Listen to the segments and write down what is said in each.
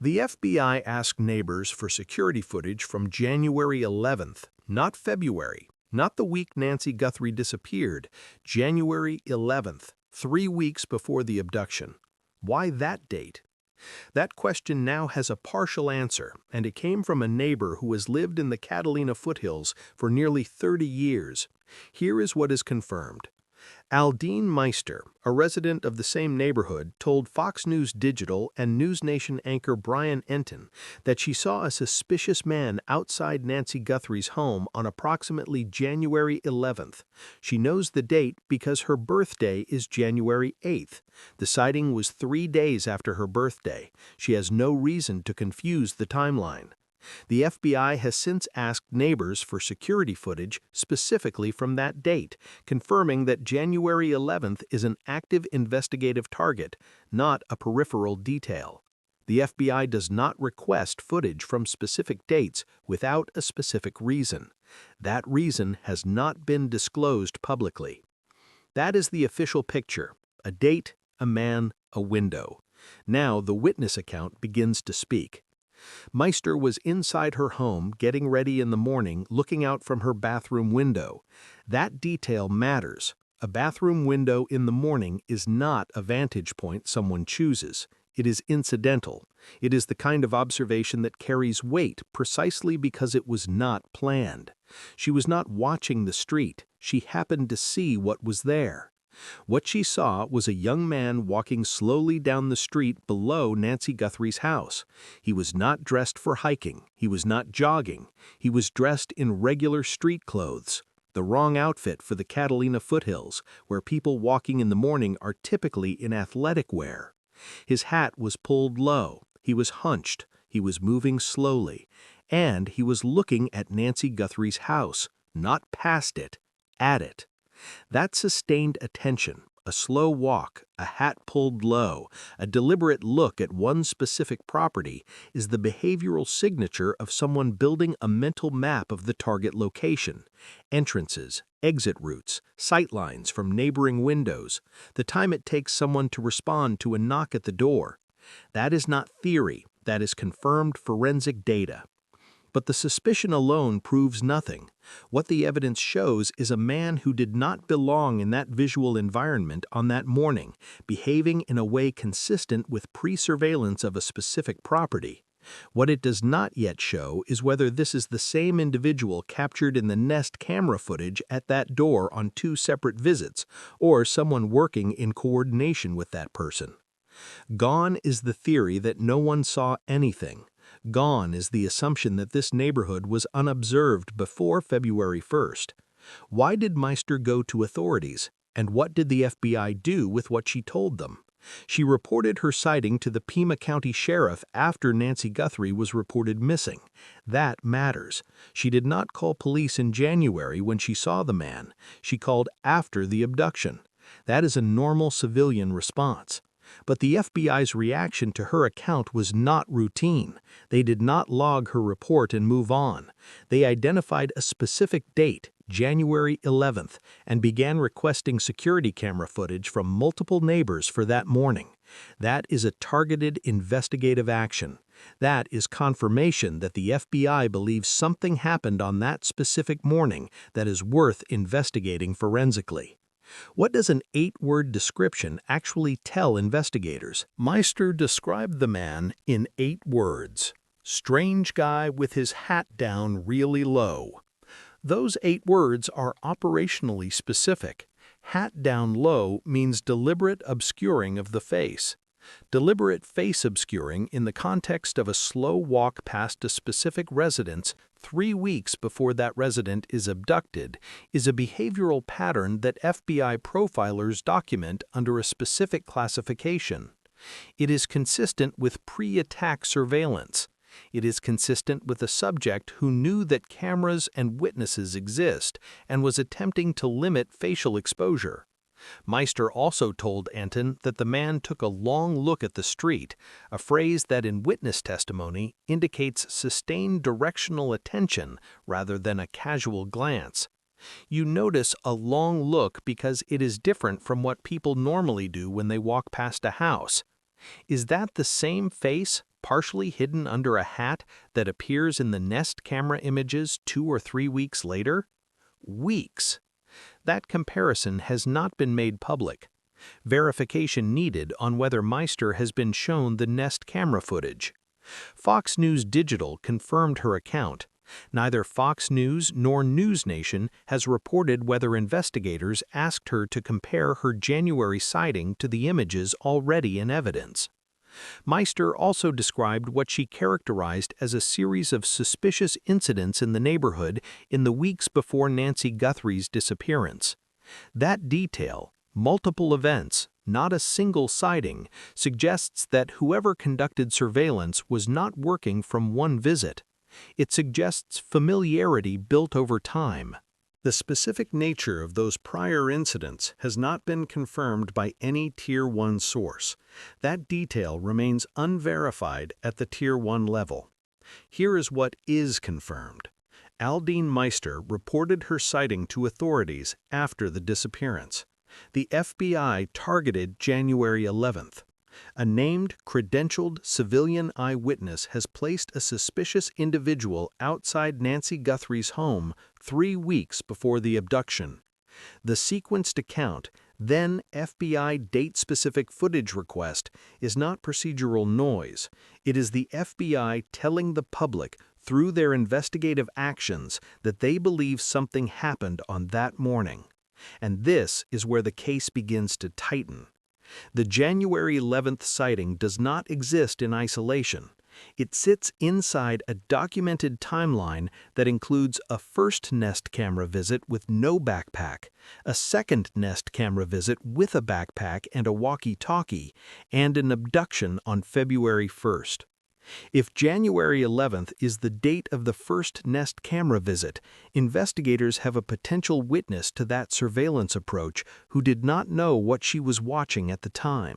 The FBI asked neighbors for security footage from January 11th, not February, not the week Nancy Guthrie disappeared, January 11th, 3 weeks before the abduction. Why that date? That question now has a partial answer, and it came from a neighbor who has lived in the Catalina Foothills for nearly 30 years. Here is what is confirmed. Aldine Meister, a resident of the same neighborhood, told Fox News Digital and NewsNation anchor Brian Entin that she saw a suspicious man outside Nancy Guthrie's home on approximately January 11th. She knows the date because her birthday is January 8th. The sighting was 3 days after her birthday. She has no reason to confuse the timeline. The FBI has since asked neighbors for security footage specifically from that date, confirming that January 11th is an active investigative target, not a peripheral detail. The FBI does not request footage from specific dates without a specific reason. That reason has not been disclosed publicly. That is the official picture: a date, a man, a window. Now the witness account begins to speak. Meister was inside her home, getting ready in the morning, looking out from her bathroom window. That detail matters. A bathroom window in the morning is not a vantage point someone chooses. It is incidental. It is the kind of observation that carries weight precisely because it was not planned. She was not watching the street. She happened to see what was there. What she saw was a young man walking slowly down the street below Nancy Guthrie's house. He was not dressed for hiking. He was not jogging. He was dressed in regular street clothes. The wrong outfit for the Catalina Foothills, where people walking in the morning are typically in athletic wear. His hat was pulled low. He was hunched. He was moving slowly. And he was looking at Nancy Guthrie's house, not past it, at it. That sustained attention, a slow walk, a hat pulled low, a deliberate look at one specific property, is the behavioral signature of someone building a mental map of the target location. Entrances, exit routes, sightlines from neighboring windows, the time it takes someone to respond to a knock at the door. That is not theory, that is confirmed forensic data. But the suspicion alone proves nothing. What the evidence shows is a man who did not belong in that visual environment on that morning, behaving in a way consistent with pre-surveillance of a specific property. What it does not yet show is whether this is the same individual captured in the Nest camera footage at that door on 2 separate visits, or someone working in coordination with that person. Gone is the theory that no one saw anything. Gone is the assumption that this neighborhood was unobserved before February 1st. Why did Meister go to authorities, and what did the FBI do with what she told them? She reported her sighting to the Pima County Sheriff after Nancy Guthrie was reported missing. That matters. She did not call police in January when she saw the man. She called after the abduction. That is a normal civilian response. But the FBI's reaction to her account was not routine. They did not log her report and move on. They identified a specific date, January 11th, and began requesting security camera footage from multiple neighbors for that morning. That is a targeted investigative action. That is confirmation that the FBI believes something happened on that specific morning that is worth investigating forensically. What does an 8-word description actually tell investigators? Meister described the man in 8 words. Strange guy with his hat down really low. Those 8 words are operationally specific. Hat down low means deliberate obscuring of the face. Deliberate face obscuring in the context of a slow walk past a specific residence 3 weeks before that resident is abducted is a behavioral pattern that FBI profilers document under a specific classification. It is consistent with pre-attack surveillance. It is consistent with a subject who knew that cameras and witnesses exist and was attempting to limit facial exposure. Meister also told Entin that the man took a long look at the street, a phrase that in witness testimony indicates sustained directional attention rather than a casual glance. You notice a long look because it is different from what people normally do when they walk past a house. Is that the same face, partially hidden under a hat that appears in the Nest camera images 2 or 3 weeks later? Weeks. That comparison has not been made public. Verification needed on whether Meister has been shown the Nest camera footage. Fox News Digital confirmed her account. Neither Fox News nor NewsNation has reported whether investigators asked her to compare her January sighting to the images already in evidence. Meister also described what she characterized as a series of suspicious incidents in the neighborhood in the weeks before Nancy Guthrie's disappearance. That detail, multiple events, not a single sighting, suggests that whoever conducted surveillance was not working from one visit. It suggests familiarity built over time. The specific nature of those prior incidents has not been confirmed by any Tier 1 source. That detail remains unverified at the Tier 1 level. Here is what is confirmed. Aldine Meister reported her sighting to authorities after the disappearance. The FBI targeted January 11th. A named, credentialed civilian eyewitness has placed a suspicious individual outside Nancy Guthrie's home 3 weeks before the abduction. The sequenced account, then FBI date-specific footage request, is not procedural noise. It is the FBI telling the public through their investigative actions that they believe something happened on that morning. And this is where the case begins to tighten. The January 11th sighting does not exist in isolation. It sits inside a documented timeline that includes a first Nest camera visit with no backpack, a second Nest camera visit with a backpack and a walkie-talkie, and an abduction on February 1st. If January 11th is the date of the first Nest camera visit, investigators have a potential witness to that surveillance approach who did not know what she was watching at the time.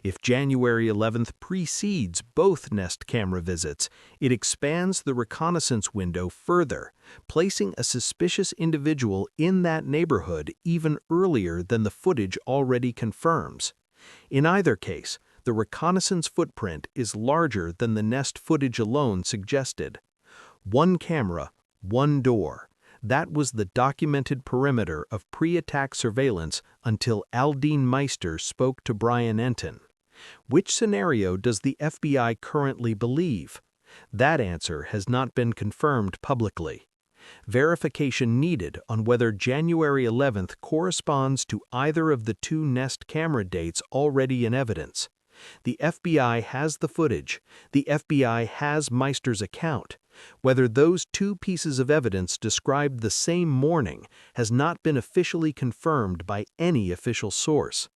If January 11th precedes both Nest camera visits, it expands the reconnaissance window further, placing a suspicious individual in that neighborhood even earlier than the footage already confirms. In either case, the reconnaissance footprint is larger than the Nest footage alone suggested. One camera, one door. That was the documented perimeter of pre-attack surveillance until Aldine Meister spoke to Brian Entin. Which scenario does the FBI currently believe? That answer has not been confirmed publicly. Verification needed on whether January 11th corresponds to either of the 2 Nest camera dates already in evidence. The FBI has the footage. The FBI has Meister's account. Whether those 2 pieces of evidence described the same morning has not been officially confirmed by any official source.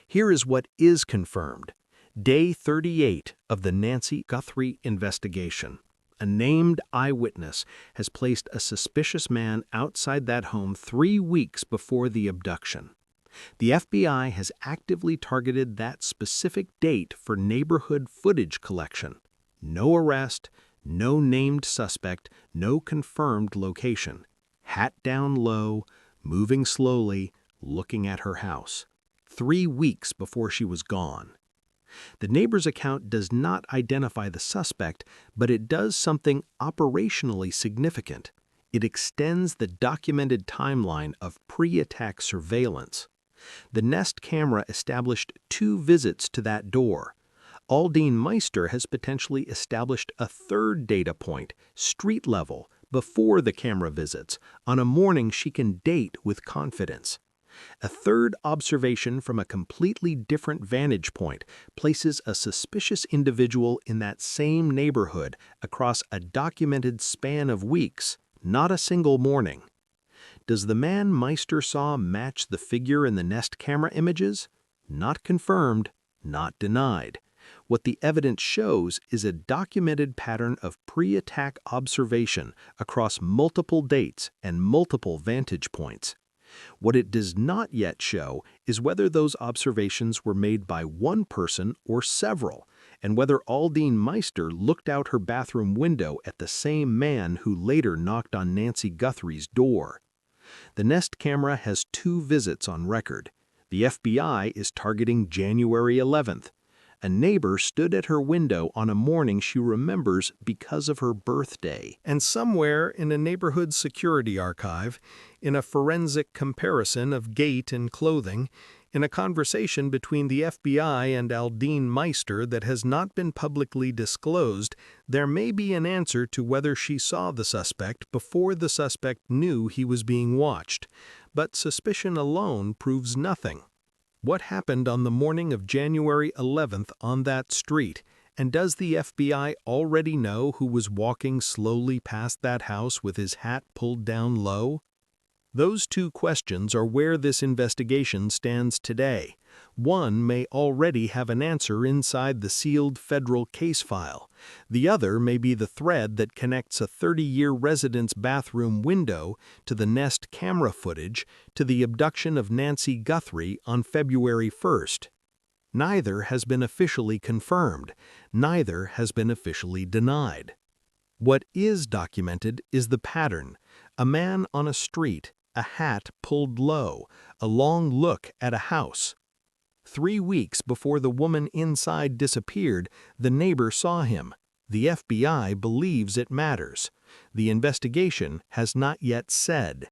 Here is what is confirmed. Day 38 of the Nancy Guthrie investigation. A named eyewitness has placed a suspicious man outside that home 3 weeks before the abduction. The FBI has actively targeted that specific date for neighborhood footage collection. No arrest, no named suspect, no confirmed location. Hat down low, moving slowly, looking at her house. 3 weeks before she was gone. The neighbor's account does not identify the suspect, but it does something operationally significant. It extends the documented timeline of pre-attack surveillance. The Nest camera established 2 visits to that door. Aldine Meister has potentially established a 3rd data point, street level, before the camera visits, on a morning she can date with confidence. A 3rd observation from a completely different vantage point places a suspicious individual in that same neighborhood across a documented span of weeks, not a single morning. Does the man Meister saw match the figure in the Nest camera images? Not confirmed, not denied. What the evidence shows is a documented pattern of pre-attack observation across multiple dates and multiple vantage points. What it does not yet show is whether those observations were made by one person or several, and whether Aldine Meister looked out her bathroom window at the same man who later knocked on Nancy Guthrie's door. The Nest camera has 2 visits on record. The FBI is targeting January 11th. A neighbor stood at her window on a morning she remembers because of her birthday. And somewhere in a neighborhood security archive, in a forensic comparison of gait and clothing, in a conversation between the FBI and Aldine Meister that has not been publicly disclosed, there may be an answer to whether she saw the suspect before the suspect knew he was being watched. But suspicion alone proves nothing. What happened on the morning of January 11th on that street? And does the FBI already know who was walking slowly past that house with his hat pulled down low? Those two questions are where this investigation stands today. One may already have an answer inside the sealed federal case file. The other may be the thread that connects a 30-year resident's bathroom window to the Nest camera footage to the abduction of Nancy Guthrie on February 1st. Neither has been officially confirmed. Neither has been officially denied. What is documented is the pattern: a man on a street, a hat pulled low, a long look at a house. 3 weeks before the woman inside disappeared, the neighbor saw him. The FBI believes it matters. The investigation has not yet said.